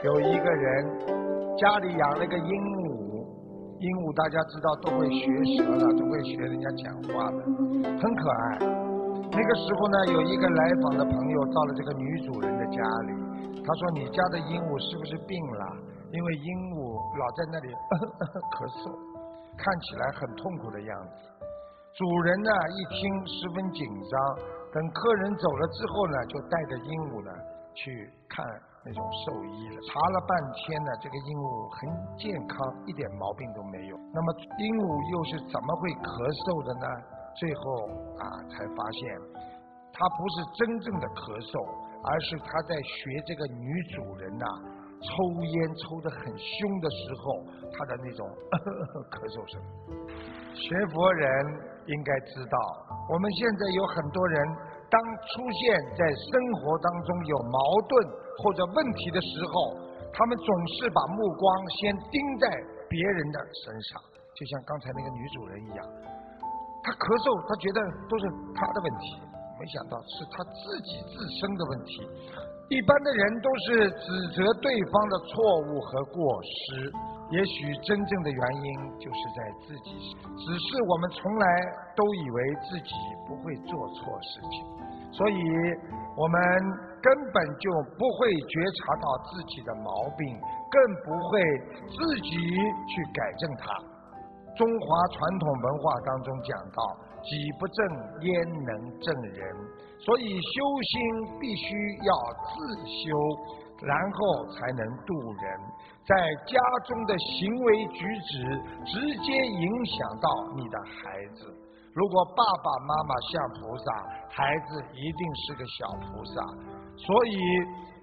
有一个人家里养了个鹦鹉，鹦鹉大家知道都会学舌的，都会学人家讲话的，很可爱。那个时候呢，有一个来访的朋友到了这个女主人的家里，他说：“你家的鹦鹉是不是病了？因为鹦鹉老在那里咳嗽，看起来很痛苦的样子。”主人呢一听十分紧张，等客人走了之后呢，就带着鹦鹉呢去看那种兽医了。查了半天呢，这个鹦鹉很健康，一点毛病都没有。那么鹦鹉又是怎么会咳嗽的呢？最后才发现，它不是真正的咳嗽，而是它在学这个女主人抽烟抽得很凶的时候，她的那种咳嗽声。学佛人应该知道，我们现在有很多人，当出现在生活当中有矛盾或者问题的时候，他们总是把目光先盯在别人的身上，就像刚才那个女主人一样，她咳嗽，她觉得都是她的问题，没想到是她自己自身的问题。一般的人都是指责对方的错误和过失，也许真正的原因就是在自己，只是我们从来都以为自己不会做错事情，所以我们根本就不会觉察到自己的毛病，更不会自己去改正它。中华传统文化当中讲到，己不正焉能正人，所以修心必须要自修，然后才能度人。在家中的行为举止直接影响到你的孩子，如果爸爸妈妈像菩萨，孩子一定是个小菩萨，所以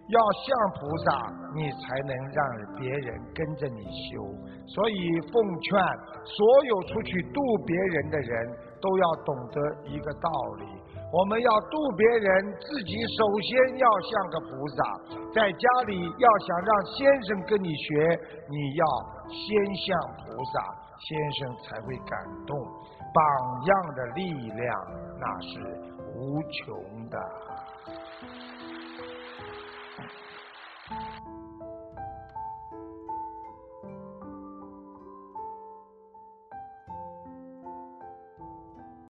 要像菩萨，你才能让别人跟着你修。所以奉劝所有出去度别人的人都要懂得一个道理，我们要度别人，自己首先要像个菩萨，在家里要想让先生跟你学，你要先像菩萨，先生才会感动。榜样的力量那是无穷的。